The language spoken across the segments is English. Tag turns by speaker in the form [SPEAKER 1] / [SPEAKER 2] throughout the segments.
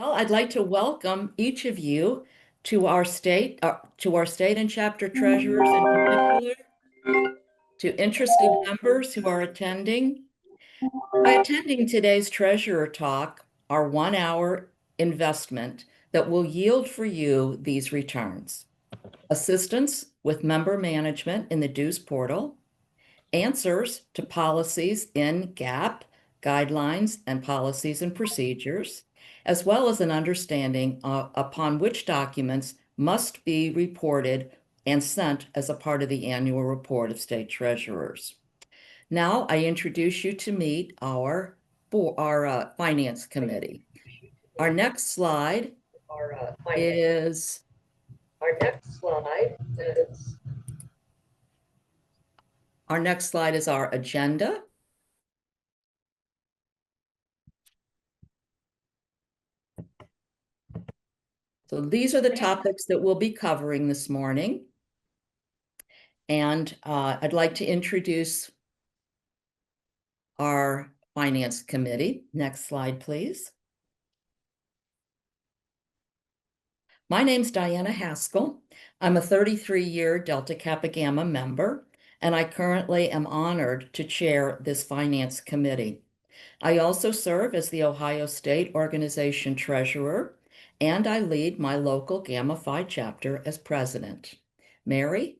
[SPEAKER 1] Well, I'd like to welcome each of you to our state and chapter treasurers in particular, to interested members who are attending. By attending today's treasurer talk, our 1 hour investment that will yield for you these returns: assistance with member management in the dues portal, answers to policies in GAAP, guidelines, and policies and procedures, as well as an understanding upon which documents must be reported and sent as a part of the annual report of state treasurers. Now I introduce you to meet our finance committee. Our next slide is our agenda. So these are the topics that we'll be covering this morning. And I'd like to introduce our finance committee. Next slide, please. My name's Diana Haskell. I'm a 33-year Delta Kappa Gamma member, and I currently am honored to chair this finance committee. I also serve as the Ohio State Organization Treasurer, and I lead my local Gamma Phi chapter as president. Mary?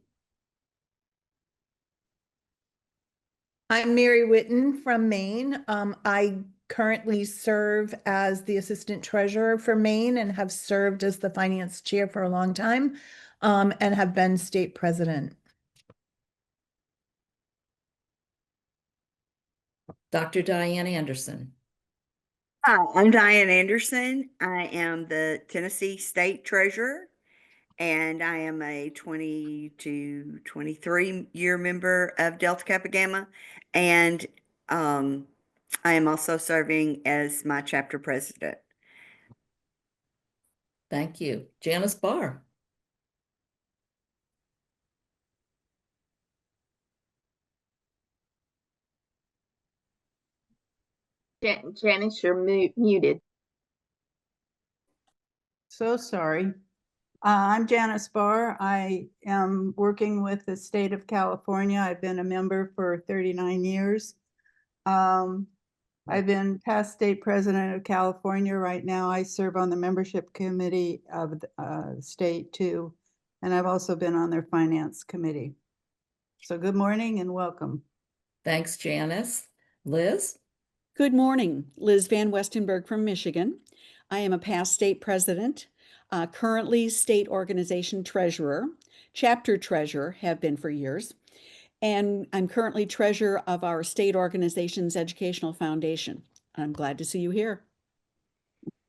[SPEAKER 2] I'm Mary Whitten from Maine. I currently serve as the assistant treasurer for Maine and have served as the finance chair for a long time, and have been state president.
[SPEAKER 1] Dr. Diane Anderson.
[SPEAKER 3] Hi, I'm Diane Anderson. I am the Tennessee State Treasurer, and I am a 20 to 23-year member of Delta Kappa Gamma, and I am also serving as my chapter president.
[SPEAKER 1] Thank you. Janice Barr.
[SPEAKER 4] Janice, you're muted.
[SPEAKER 5] So sorry. I'm Janice Barr. I am working with the state of California. I've been a member for 39 years. I've been past state president of California. Right now, I serve on the membership committee of the state too. And I've also been on their finance committee. So good morning and welcome.
[SPEAKER 1] Thanks, Janice. Liz?
[SPEAKER 6] Good morning. Liz Van Westenberg from Michigan. I am a past state president, currently state organization treasurer, chapter treasurer, have been for years, and I'm currently treasurer of our state organization's educational foundation. I'm glad to see you here.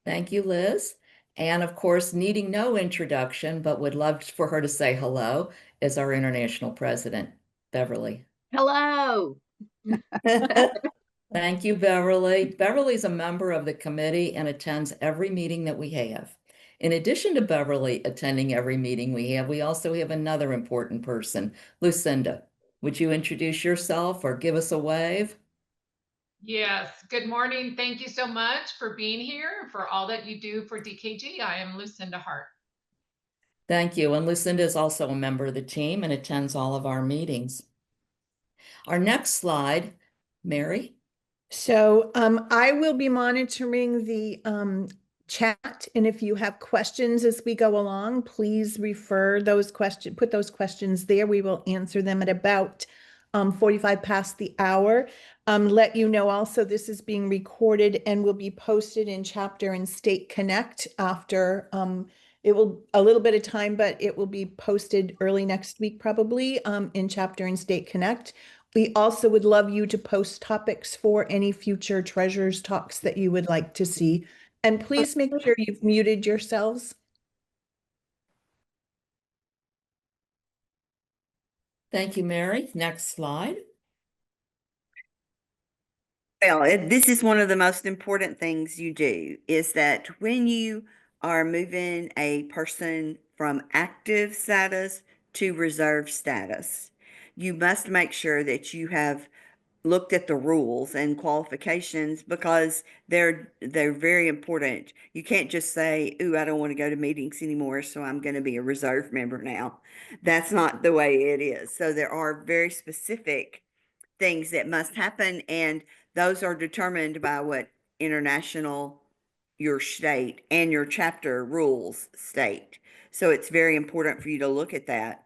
[SPEAKER 1] Thank you, Liz. And of course, needing no introduction, but would love for her to say hello, is our international president, Beverly.
[SPEAKER 4] Hello.
[SPEAKER 1] Thank you, Beverly. Beverly's a member of the committee and attends every meeting that we have. In addition to Beverly attending every meeting we have, we also have another important person, Lucinda. Would you introduce yourself or give us a wave?
[SPEAKER 7] Yes, good morning. Thank you so much for being here and for all that you do for DKG. I am Lucinda Hart.
[SPEAKER 1] Thank you. And Lucinda is also a member of the team and attends all of our meetings. Our next slide, Mary.
[SPEAKER 2] So I will be monitoring the chat, and if you have questions as we go along, please refer those questions, put those questions there. We will answer them at about 45 past the hour. Let you know also this is being recorded and will be posted in Chapter and State Connect after it will a little bit of time, but it will be posted early next week probably in Chapter and State Connect. We also would love you to post topics for any future treasurers talks that you would like to see. And please make sure you've muted yourselves.
[SPEAKER 1] Thank you, Mary. Next slide.
[SPEAKER 3] Well, this is one of the most important things you do, is that when you are moving a person from active status to reserve status, you must make sure that you have looked at the rules and qualifications because they're very important. You can't just say, "Ooh, I don't want to go to meetings anymore, so I'm going to be a reserve member now." That's not the way it is. So there are very specific things that must happen, and those are determined by what international your state and your chapter rules state. So it's very important for you to look at that.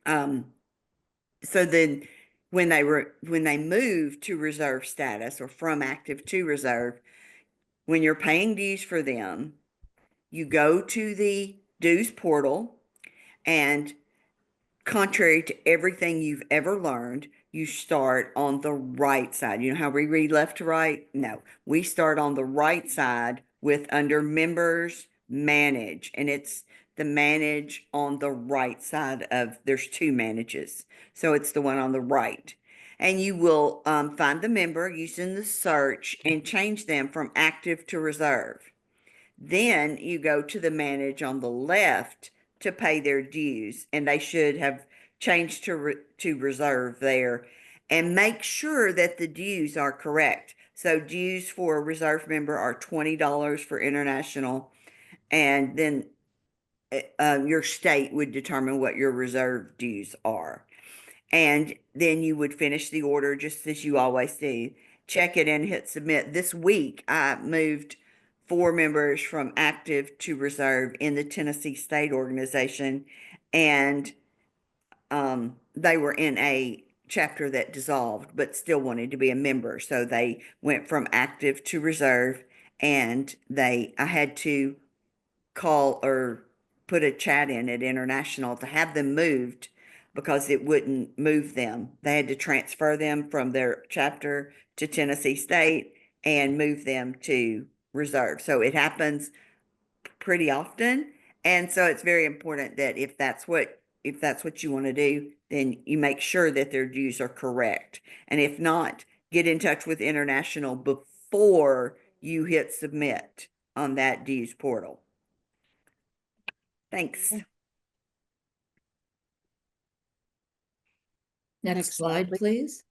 [SPEAKER 3] So then when they move to reserve status or from active to reserve, when you're paying dues for them, you go to the dues portal, and contrary to everything you've ever learned, you start on the right side. You know how we read left to right? No, we start on the right side with under members manage, and it's the manage on the right side of, there's two manages. So it's the one on the right. And you will find the member using the search and change them from active to reserve. Then you go to the manage on the left to pay their dues, and they should have changed to reserve there, and make sure that the dues are correct. So dues for a reserve member are $20 for international, and then your state would determine what your reserve dues are. And then you would finish the order just as you always do. Check it and hit submit. This week, I moved 4 members from active to reserve in the Tennessee State Organization, and they were in a chapter that dissolved but still wanted to be a member. So they went from active to reserve, and I had to call or put a chat in at International to have them moved because it wouldn't move them. They had to transfer them from their chapter to Tennessee State and move them to reserve. So it happens pretty often. And so it's very important that if that's what you want to do, then you make sure that their dues are correct. And if not, get in touch with International before you hit submit on that dues portal. Thanks.
[SPEAKER 1] Next slide, please.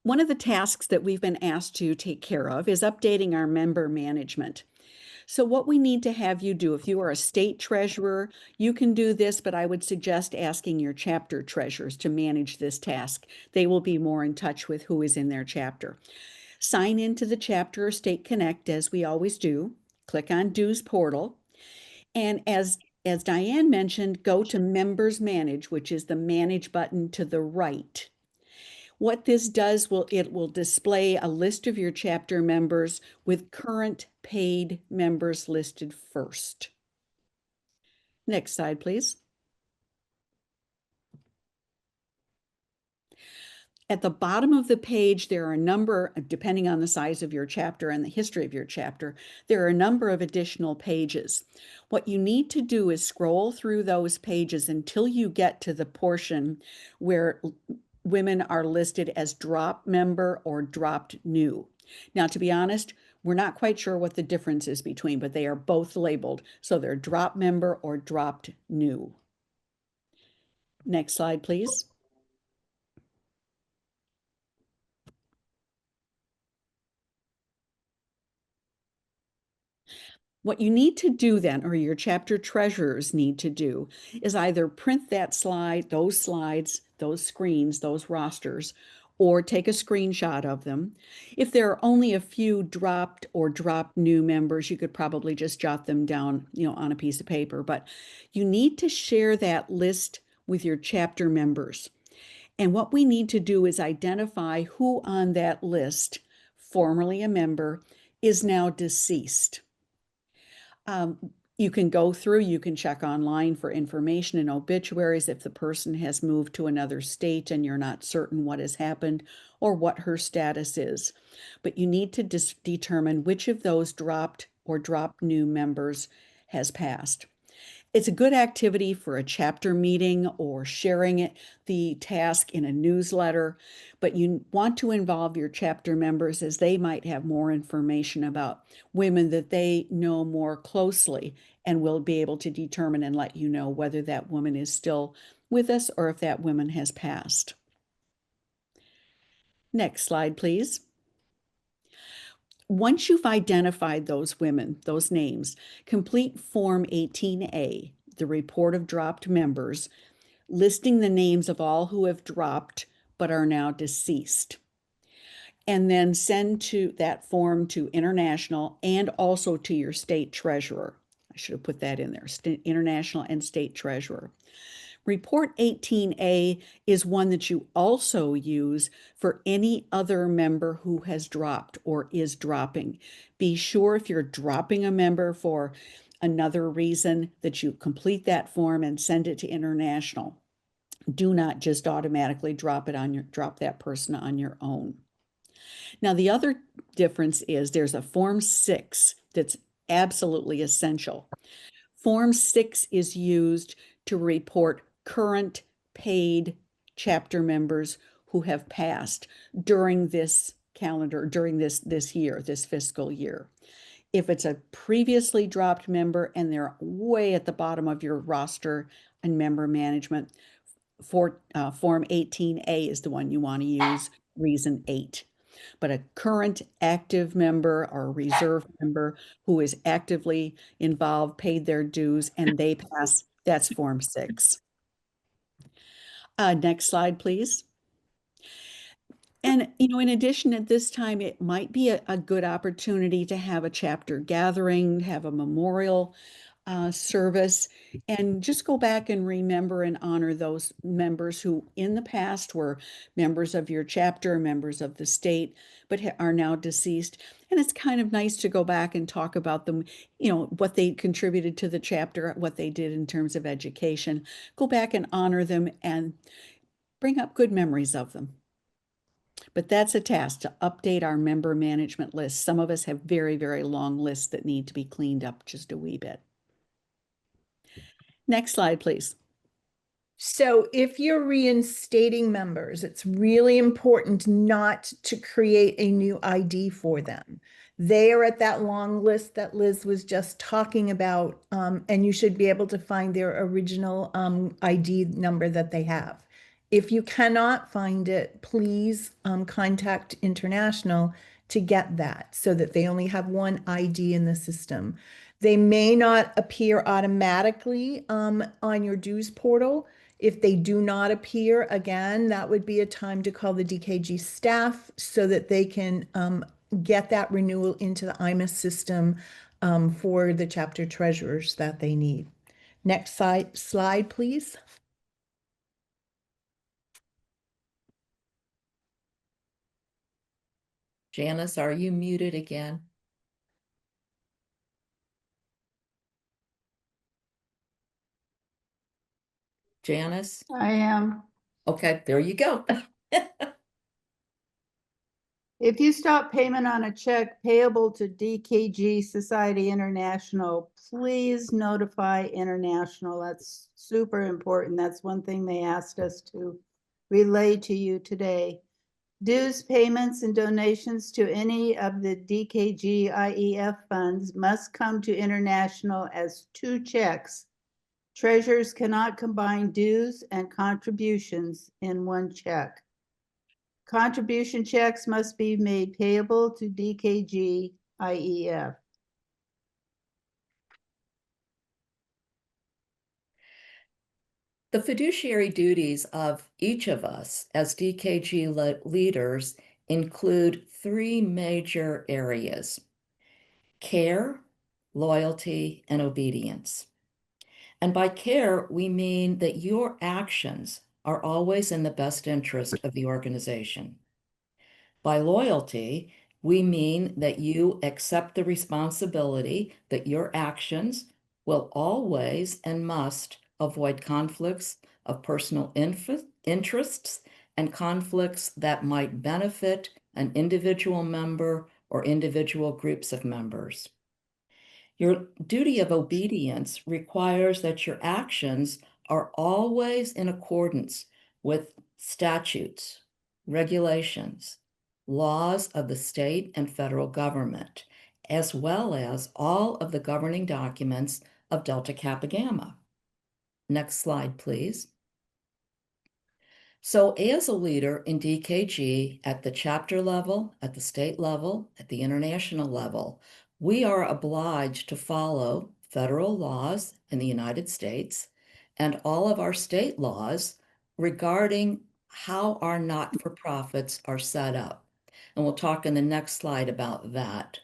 [SPEAKER 6] One of the tasks that we've been asked to take care of is updating our member management. So what we need to have you do, if you are a state treasurer, you can do this, but I would suggest asking your chapter treasurers to manage this task. They will be more in touch with who is in their chapter. Sign into the chapter or state connect as we always do. Click on dues portal. And as Diane mentioned, go to members manage, which is the manage button to the right. What this does, it will display a list of your chapter members with current paid members listed first. Next slide, please. At the bottom of the page, there are a number, depending on the size of your chapter and the history of your chapter, there are a number of additional pages. What you need to do is scroll through those pages until you get to the portion where women are listed as drop member or dropped new. Now, to be honest, we're not quite sure what the difference is between, but they are both labeled. So they're drop member or dropped new. Next slide, please. What you need to do then, or your chapter treasurers need to do, is either print that slide, those slides, those screens, those rosters, or take a screenshot of them. If there are only a few dropped or dropped new members, you could probably just jot them down, on a piece of paper. But you need to share that list with your chapter members. And what we need to do is identify who on that list, formerly a member, is now deceased. You can go through, you can check online for information and obituaries if the person has moved to another state and you're not certain what has happened or what her status is. But you need to determine which of those dropped or dropped new members has passed. It's a good activity for a chapter meeting or sharing the task in a newsletter, but you want to involve your chapter members as they might have more information about women that they know more closely and we'll be able to determine and let you know whether that woman is still with us or if that woman has passed. Next slide, please. Once you've identified those women, those names, complete Form 18A, the report of dropped members, listing the names of all who have dropped but are now deceased. And then send to that form to International and also to your state treasurer. I should have put that in there, International and state treasurer. Report 18A is one that you also use for any other member who has dropped or is dropping. Be sure if you're dropping a member for another reason that you complete that form and send it to International. Do not just automatically drop that person on your own. Now, the other difference is there's a Form 6 that's absolutely essential. Form 6 is used to report current paid chapter members who have passed during this calendar, during this year, this fiscal year. If it's a previously dropped member and they're way at the bottom of your roster and member management, Form 18A is the one you want to use, reason 8. But a current active member or a reserve member who is actively involved, paid their dues, and they pass, that's Form 6. Next slide, please. And, in addition, at this time, it might be a good opportunity to have a chapter gathering, have a memorial service, and just go back and remember and honor those members who in the past were members of your chapter, members of the state, but are now deceased. And it's kind of nice to go back and talk about them, what they contributed to the chapter, what they did in terms of education. Go back and honor them and bring up good memories of them. But that's a task, to update our member management list. Some of us have very, very long lists that need to be cleaned up just a wee bit. Next slide, please.
[SPEAKER 2] So if you're reinstating members, it's really important not to create a new ID for them. They are at that long list that Liz was just talking about, and you should be able to find their original ID number that they have. If you cannot find it, please contact International to get that so that they only have one ID in the system. They may not appear automatically on your dues portal. If they do not appear, again, that would be a time to call the DKG staff so that they can get that renewal into the IMAS system for the chapter treasurers that they need. Next slide, please.
[SPEAKER 1] Janice, are you muted again? Janice?
[SPEAKER 5] I am.
[SPEAKER 1] Okay, there you go.
[SPEAKER 5] If you stop payment on a check payable to DKG Society International, please notify International. That's super important. That's one thing they asked us to relay to you today. Dues payments and donations to any of the DKG IEF funds must come to International as 2 checks. Treasurers cannot combine dues and contributions in 1 check. Contribution checks must be made payable to DKG IEF.
[SPEAKER 1] The fiduciary duties of each of us as DKG leaders include 3 major areas: care, loyalty, and obedience. And by care, we mean that your actions are always in the best interest of the organization. By loyalty, we mean that you accept the responsibility that your actions will always and must avoid conflicts of personal interests and conflicts that might benefit an individual member or individual groups of members. Your duty of obedience requires that your actions are always in accordance with statutes, regulations, laws of the state and federal government, as well as all of the governing documents of Delta Kappa Gamma. Next slide, please. So as a leader in DKG at the chapter level, at the state level, at the international level, we are obliged to follow federal laws in the United States and all of our state laws regarding how our not-for-profits are set up. And we'll talk in the next slide about that.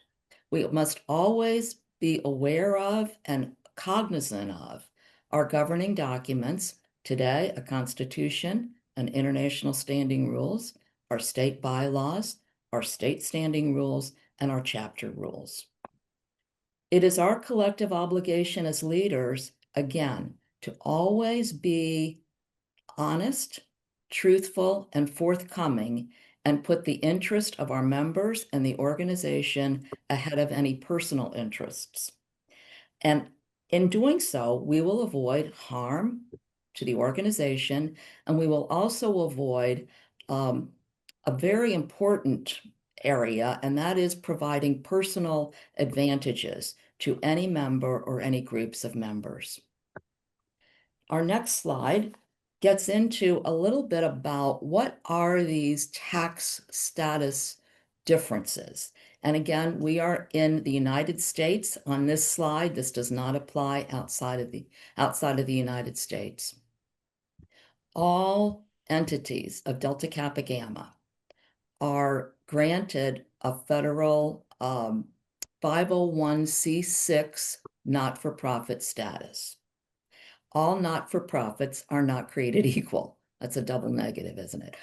[SPEAKER 1] We must always be aware of and cognizant of our governing documents, today, a constitution, and international standing rules, our state bylaws, our state standing rules, and our chapter rules. It is our collective obligation as leaders, again, to always be honest, truthful, and forthcoming, and put the interest of our members and the organization ahead of any personal interests. And in doing so, we will avoid harm to the organization, and we will also avoid a very important area, and that is providing personal advantages to any member or any groups of members. Our next slide gets into a little bit about what are these tax status differences. And again, we are in the United States on this slide. This does not apply outside of the United States. All entities of Delta Kappa Gamma are granted a federal 501c6 not-for-profit status. All not-for-profits are not created equal. That's a double negative, isn't it?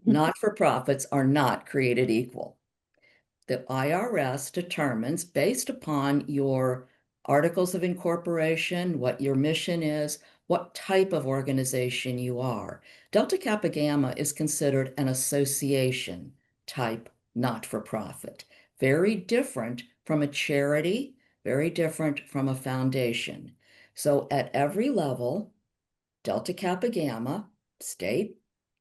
[SPEAKER 1] Not-for-profits are not created equal. The IRS determines, based upon your articles of incorporation, what your mission is, what type of organization you are. Delta Kappa Gamma is considered an association type not-for-profit. Very different from a charity, very different from a foundation. So at every level, Delta Kappa Gamma, state,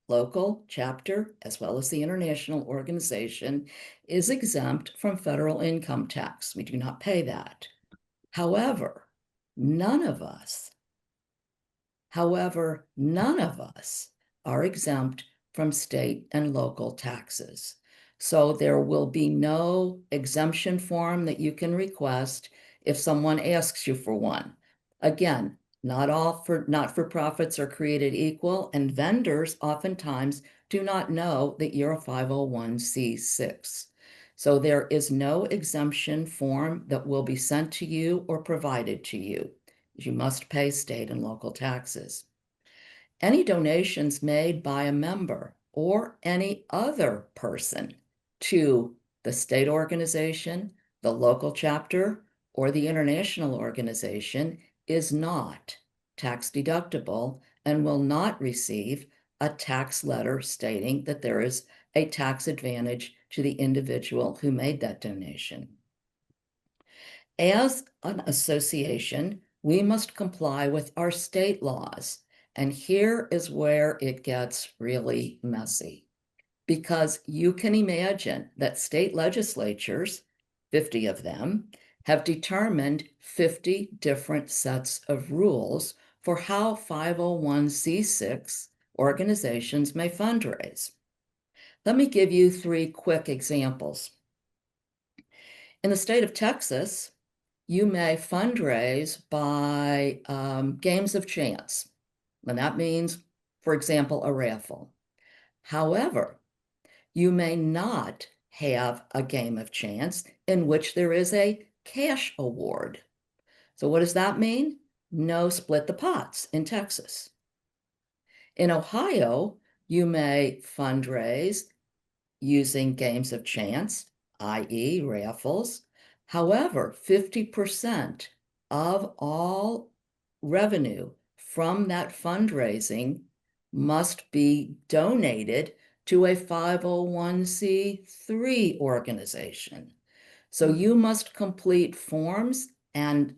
[SPEAKER 1] local, chapter, as well as the international organization, is exempt from federal income tax. We do not pay that. However, none of us are exempt from state and local taxes. So there will be no exemption form that you can request if someone asks you for one. Again, not all not-for-profits are created equal, and vendors oftentimes do not know that you're a 501c6. So there is no exemption form that will be sent to you or provided to you. You must pay state and local taxes. Any donations made by a member or any other person to the state organization, the local chapter, or the international organization is not tax deductible and will not receive a tax letter stating that there is a tax advantage to the individual who made that donation. As an association, we must comply with our state laws. And here is where it gets really messy, because you can imagine that state legislatures, 50 of them, have determined 50 different sets of rules for how 501c6 organizations may fundraise. Let me give you 3 quick examples. In the state of Texas, you may fundraise by games of chance. And that means, for example, a raffle. However, you may not have a game of chance in which there is a cash award. So what does that mean? No split the pots in Texas. In Ohio, you may fundraise using games of chance, i.e. raffles. However, 50% of all revenue from that fundraising must be donated to a 501c3 organization. So you must complete forms and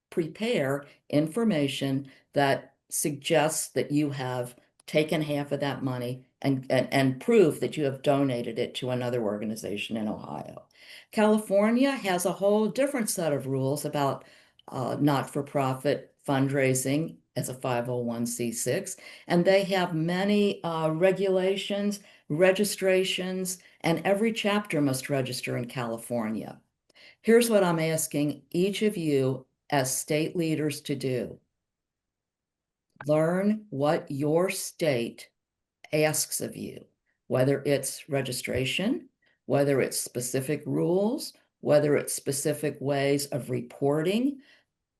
[SPEAKER 1] prepare information that suggests that you have taken half of that money and prove that you have donated it to another organization in Ohio. California has a whole different set of rules about not-for-profit fundraising as a 501c6, and they have many regulations, registrations, and every chapter must register in California. Here's what I'm asking each of you as state leaders to do. Learn what your state asks of you, whether it's registration, whether it's specific rules, whether it's specific ways of reporting.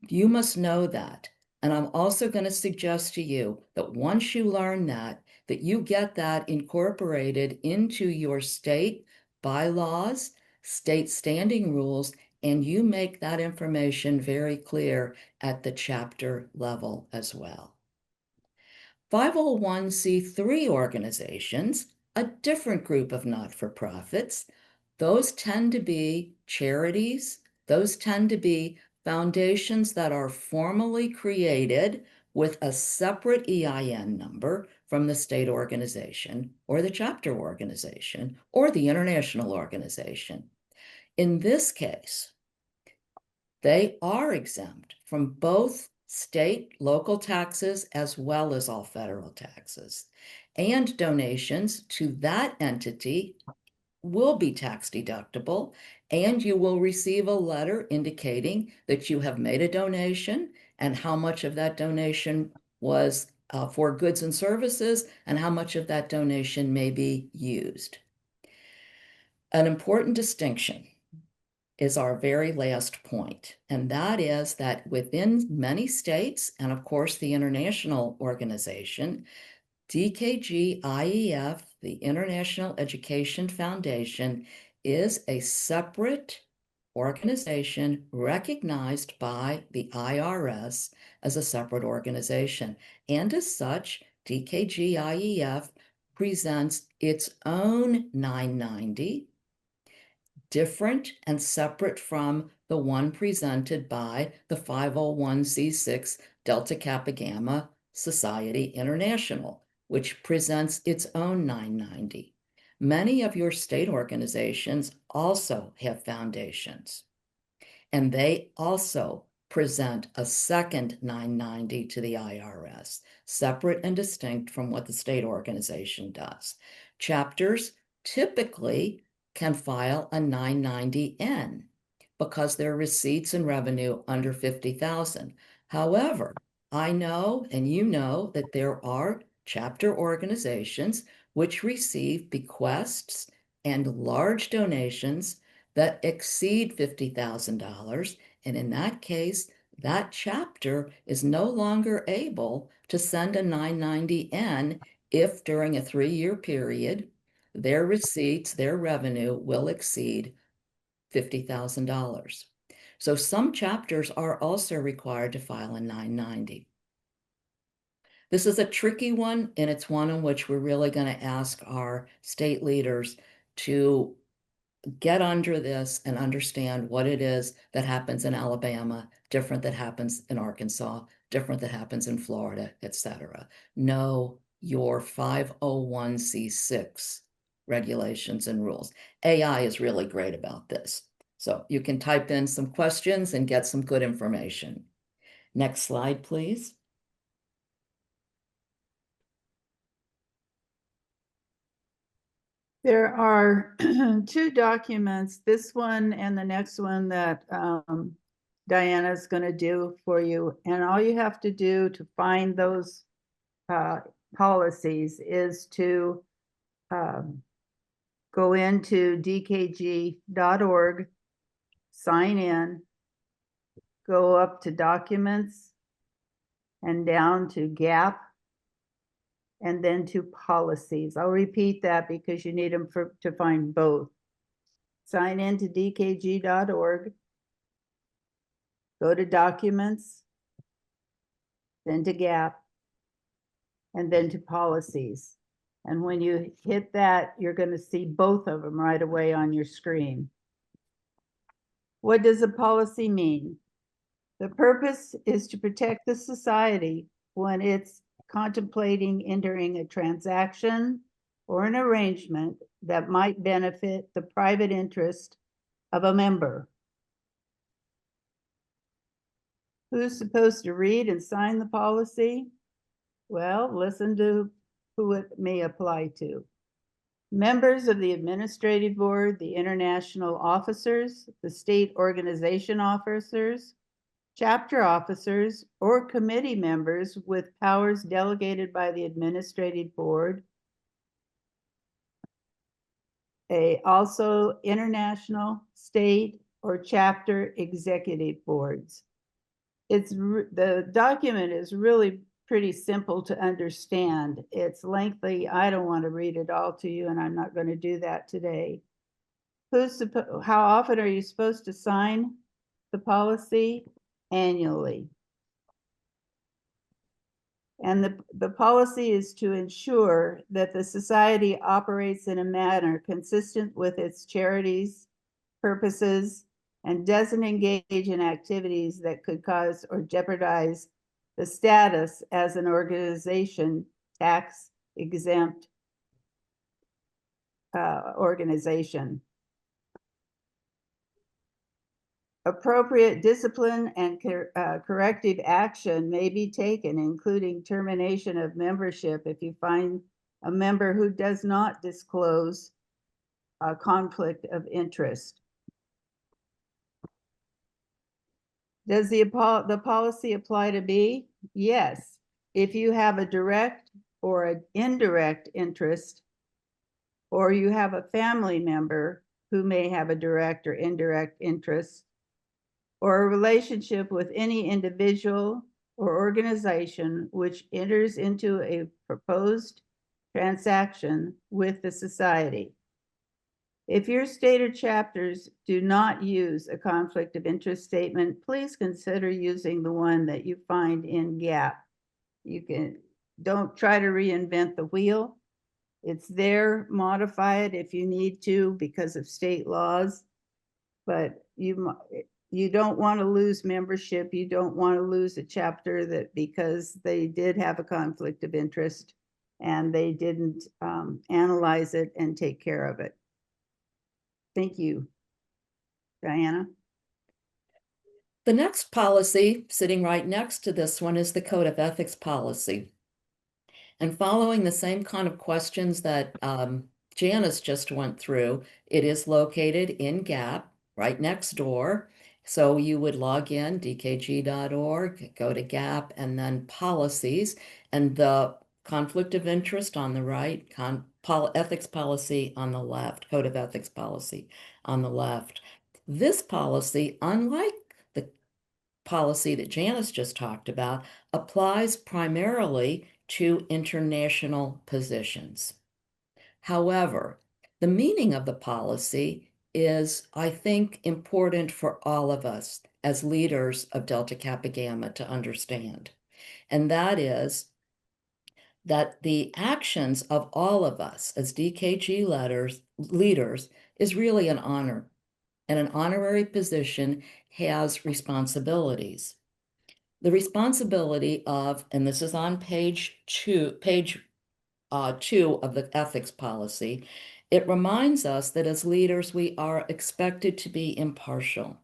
[SPEAKER 1] You must know that. And I'm also going to suggest to you that once you learn that you get that incorporated into your state bylaws, state standing rules, and you make that information very clear at the chapter level as well. 501c3 organizations, a different group of not-for-profits, those tend to be charities, those tend to be foundations that are formally created with a separate EIN number from the state organization or the chapter organization or the international organization. In this case, they are exempt from both state, local taxes, as well as all federal taxes. And donations to that entity will be tax deductible, and you will receive a letter indicating that you have made a donation and how much of that donation was for goods and services and how much of that donation may be used. An important distinction is our very last point, and that is that within many states, and of course the international organization, DKG IEF, the International Education Foundation, is a separate organization recognized by the IRS as a separate organization. And as such, DKG IEF presents its own 990, different and separate from the one presented by the 501c6 Delta Kappa Gamma Society International, which presents its own 990. Many of your state organizations also have foundations, and they also present a second 990 to the IRS, separate and distinct from what the state organization does. Chapters typically can file a 990N because their receipts and revenue under 50,000. However, I know, and you know, that there are chapter organizations which receive bequests and large donations that exceed $50,000. And in that case, that chapter is no longer able to send a 990N if during a 3-year period, their receipts, their revenue will exceed $50,000. So some chapters are also required to file a 990. This is a tricky one, and it's one in which we're really going to ask our state leaders to get under this and understand what it is that happens in Alabama, different that happens in Arkansas, different that happens in Florida, etc. Know your 501c6 regulations and rules. AI is really great about this. So you can type in some questions and get some good information. Next slide, please.
[SPEAKER 5] There are 2 documents, this one and the next one that Diana's going to do for you. And all you have to do to find those policies is to go into dkg.org, sign in, go up to documents and down to GAP, and then to policies. I'll repeat that because you need them to find both. Sign in to dkg.org, go to documents, then to GAP, and then to policies. And when you hit that, you're going to see both of them right away on your screen. What does a policy mean? The purpose is to protect the society when it's contemplating entering a transaction or an arrangement that might benefit the private interest of a member. Who's supposed to read and sign the policy? Well, listen to who it may apply to. Members of the administrative board, the international officers, the state organization officers, chapter officers, or committee members with powers delegated by the administrative board. Also international, state, or chapter executive boards. The document is really pretty simple to understand. It's lengthy. I don't want to read it all to you, and I'm not going to do that today. How often are you supposed to sign the policy? Annually. And the policy is to ensure that the society operates in a manner consistent with its charities, purposes, and doesn't engage in activities that could cause or jeopardize the status as an organization, tax exempt organization. Appropriate discipline and corrective action may be taken, including termination of membership if you find a member who does not disclose a conflict of interest. Does the policy apply to me? Yes. If you have a direct or an indirect interest, or you have a family member who may have a direct or indirect interest, or a relationship with any individual or organization which enters into a proposed transaction with the society. If your state or chapters do not use a conflict of interest statement, please consider using the one that you find in GAAP. Don't try to reinvent the wheel. It's there, modify it if you need to because of state laws, but you don't want to lose membership. You don't want to lose a chapter that because they did have a conflict of interest and they didn't analyze it and take care of it. Thank you. Diana?
[SPEAKER 1] The next policy, sitting right next to this one, is the Code of Ethics policy. And following the same kind of questions that Janice just went through, it is located in GAAP, right next door. So you would log in, dkg.org, go to GAAP, and then policies, and the conflict of interest on the right, ethics policy on the left, Code of Ethics policy on the left. This policy, unlike the policy that Janice just talked about, applies primarily to international positions. However, the meaning of the policy is, I think, important for all of us as leaders of Delta Kappa Gamma to understand. And that is that the actions of all of us as DKG leaders is really an honor. And an honorary position has responsibilities. The responsibility of, and this is on page two of the ethics policy, it reminds us that as leaders, we are expected to be impartial.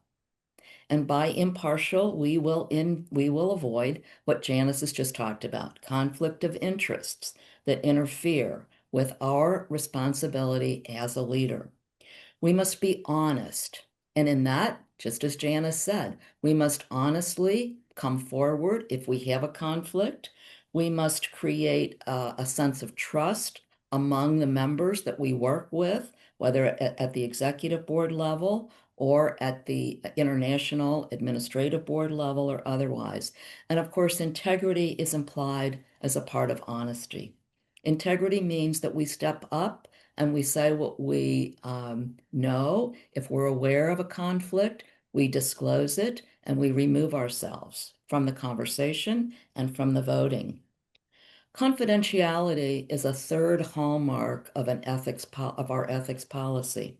[SPEAKER 1] And by impartial, we will avoid what Janice has just talked about, conflict of interests that interfere with our responsibility as a leader. We must be honest. And in that, just as Janice said, we must honestly come forward if we have a conflict. We must create a sense of trust among the members that we work with, whether at the executive board level or at the international administrative board level or otherwise. And of course, integrity is implied as a part of honesty. Integrity means that we step up and we say what we know. If we're aware of a conflict, we disclose it and we remove ourselves from the conversation and from the voting. Confidentiality is a third hallmark of our ethics policy.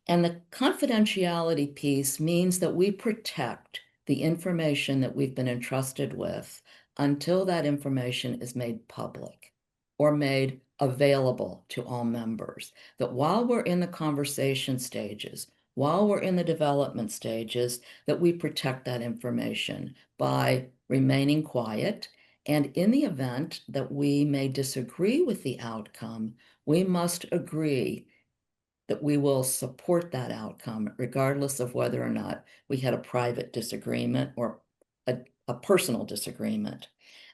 [SPEAKER 1] And the confidentiality piece means that we protect the information that we've been entrusted with until that information is made public or made available to all members. That while we're in the conversation stages, while we're in the development stages, that we protect that information by remaining quiet. And in the event that we may disagree with the outcome, we must agree that we will support that outcome, regardless of whether or not we had a private disagreement or a personal disagreement.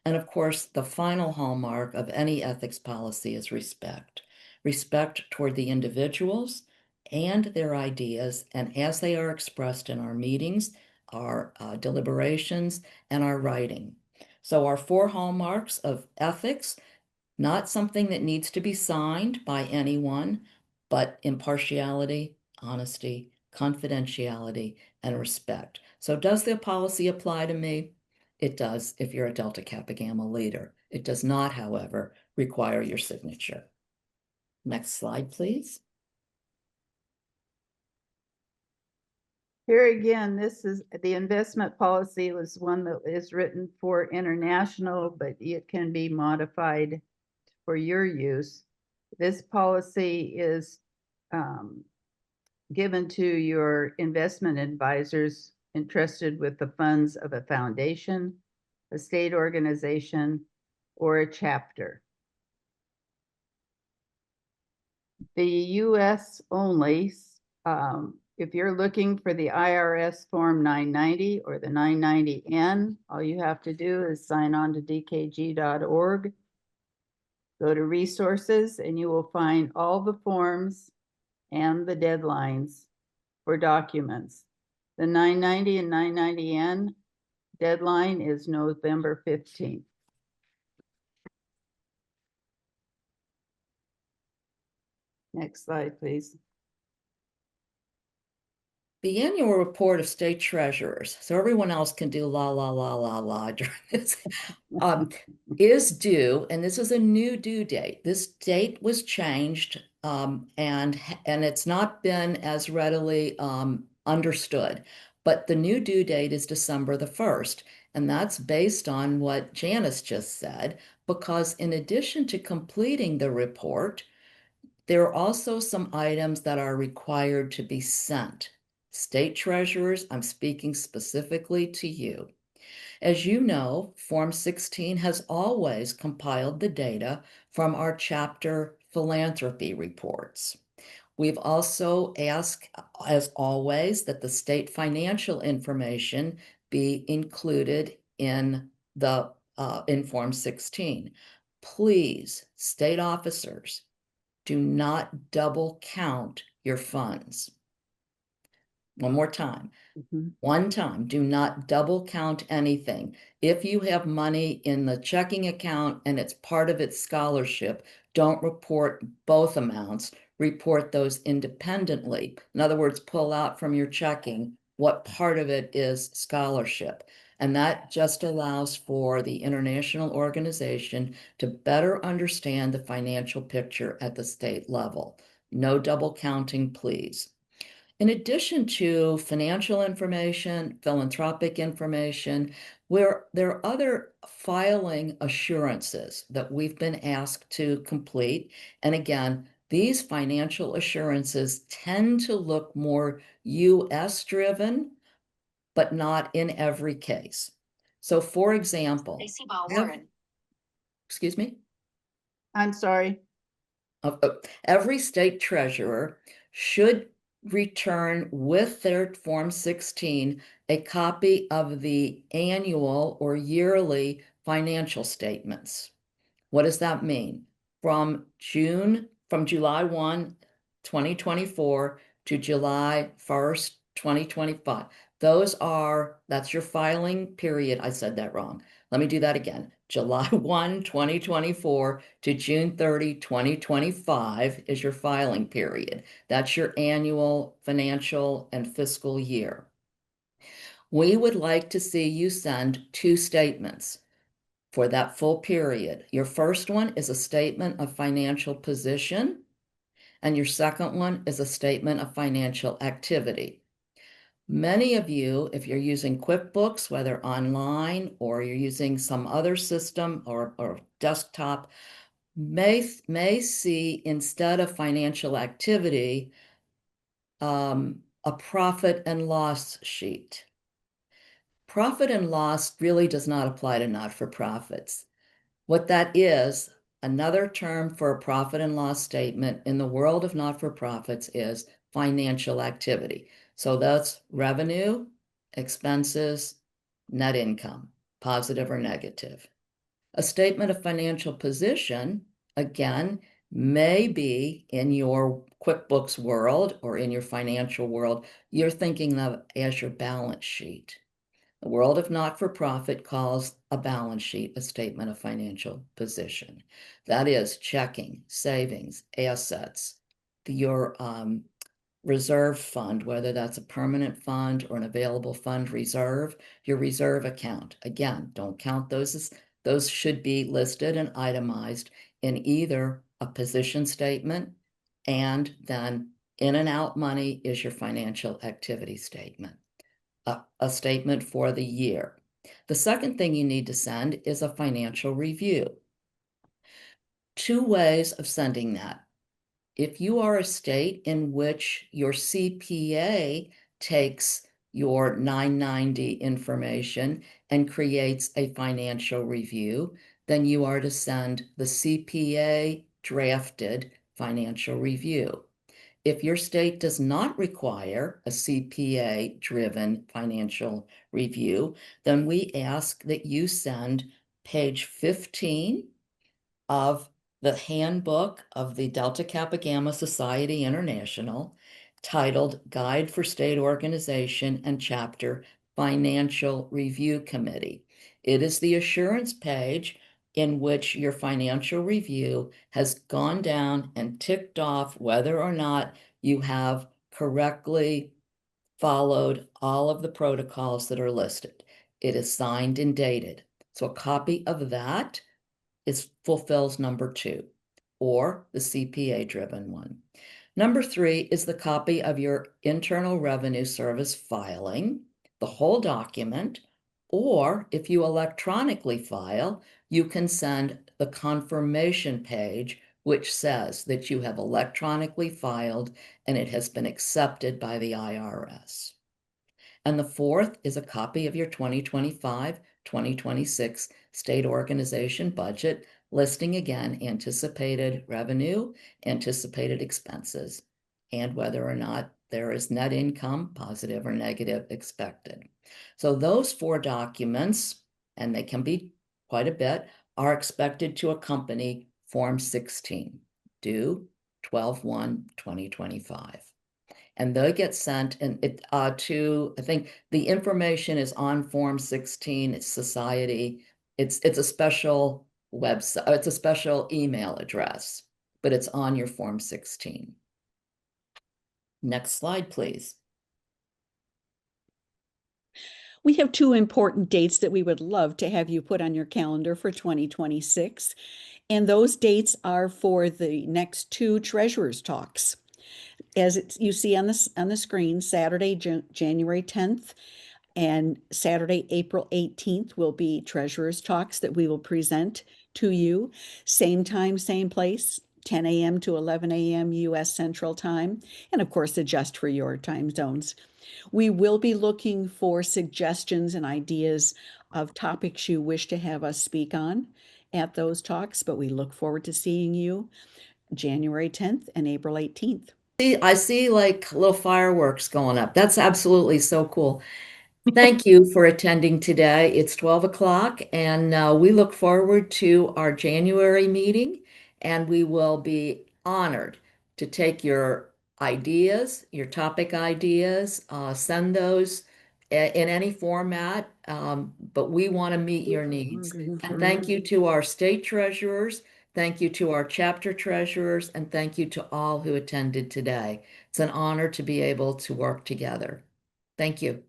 [SPEAKER 1] And of course, the final hallmark of any ethics policy is respect. Respect toward the individuals and their ideas, and as they are expressed in our meetings, our deliberations, and our writing. So our 4 hallmarks of ethics: not something that needs to be signed by anyone, but impartiality, honesty, confidentiality, and respect. So does the policy apply to me? It does if you're a Delta Kappa Gamma leader. It does not, however, require your signature. Next slide, please.
[SPEAKER 5] Here again, this is the investment policy was one that is written for international, but it can be modified for your use. This policy is given to your investment advisors entrusted with the funds of a foundation, a state organization, or a chapter. The US only, if you're looking for the IRS Form 990 or the 990N, all you have to do is sign on to dkg.org, go to resources, and you will find all the forms and the deadlines for documents. The 990 and 990N deadline is November 15th. Next slide, please.
[SPEAKER 1] The annual report of state treasurers, so everyone else can do la, la, la, la, la during this, is due, and this is a new due date. This date was changed, and it's not been as readily understood. But the new due date is December the 1st, and that's based on what Janice just said, because in addition to completing the report, there are also some items that are required to be sent. State treasurers, I'm speaking specifically to you. As you know, Form 16 has always compiled the data from our chapter philanthropy reports. We've also asked, as always, that the state financial information be included in Form 16. Please, state officers, do not double count your funds. One more time. One time, do not double count anything. If you have money in the checking account and it's part of its scholarship, don't report both amounts. Report those independently. In other words, pull out from your checking what part of it is scholarship. And that just allows for the international organization to better understand the financial picture at the state level. No double counting, please. In addition to financial information, philanthropic information, where there are other filing assurances that we've been asked to complete. And again, these financial assurances tend to look more US driven, but not in every case. So for example, excuse me?
[SPEAKER 5] I'm sorry.
[SPEAKER 1] Every state treasurer should return with their Form 16 a copy of the annual or yearly financial statements. What does that mean? From July 1, 2024 to July 1st, 2025. That's your filing period. I said that wrong. Let me do that again. July 1, 2024 to June 30, 2025 is your filing period. That's your annual financial and fiscal year. We would like to see you send 2 statements for that full period. Your first one is a statement of financial position, and your second one is a statement of financial activity. Many of you, if you're using QuickBooks, whether online or you're using some other system or desktop, may see instead of financial activity, a profit and loss sheet. Profit and loss really does not apply to not-for-profits. What that is, another term for a profit and loss statement in the world of not-for-profits is financial activity. So that's revenue, expenses, net income, positive or negative. A statement of financial position, again, may be in your QuickBooks world or in your financial world, you're thinking of as your balance sheet. The world of not-for-profit calls a balance sheet a statement of financial position. That is checking, savings, assets, your reserve fund, whether that's a permanent fund or an available fund reserve, your reserve account. Again, don't count those should be listed and itemized in either a position statement, and then in and out money is your financial activity statement. A statement for the year. The second thing you need to send is a financial review. Two ways of sending that. If you are a state in which your CPA takes your 990 information and creates a financial review, then you are to send the CPA drafted financial review. If your state does not require a CPA-driven financial review, then we ask that you send page 15 of the handbook of the Delta Kappa Gamma Society International, titled Guide for State Organization and Chapter Financial Review Committee. It is the assurance page in which your financial review has gone down and ticked off whether or not you have correctly followed all of the protocols that are listed. It is signed and dated. So a copy of that fulfills number 2, or the CPA-driven one. Number 3 is the copy of your Internal Revenue Service filing, the whole document, or if you electronically file, you can send the confirmation page, which says that you have electronically filed and it has been accepted by the IRS. And the 4th is a copy of your 2025-2026 state organization budget, listing again anticipated revenue, anticipated expenses, and whether or not there is net income, positive or negative, expected. So those 4 documents, and they can be quite a bit, are expected to accompany Form 16, due 12/1/2025. And they get sent and to, I think the information is on Form 16, it's society, it's a special website, it's a special email address, but it's on your Form 16. Next slide, please.
[SPEAKER 6] We have 2 important dates that we would love to have you put on your calendar for 2026. And those dates are for the next 2 treasurers talks. As you see on the screen, Saturday, January 10th and Saturday, April 18th will be treasurers talks that we will present to you. Same time, same place, 10 a.m. to 11 a.m. U.S. Central Time, and of course, adjust for your time zones. We will be looking for suggestions and ideas of topics you wish to have us speak on at those talks, but we look forward to seeing you January 10th and April 18th.
[SPEAKER 1] I see like little fireworks going up. That's absolutely so cool. Thank you for attending today. It's 12 o'clock, and we look forward to our January meeting, and we will be honored to take your ideas, your topic ideas, send those in any format, but we want to meet your needs. And thank you to our state treasurers, thank you to our chapter treasurers, and thank you to all who attended today. It's an honor to be able to work together. Thank you.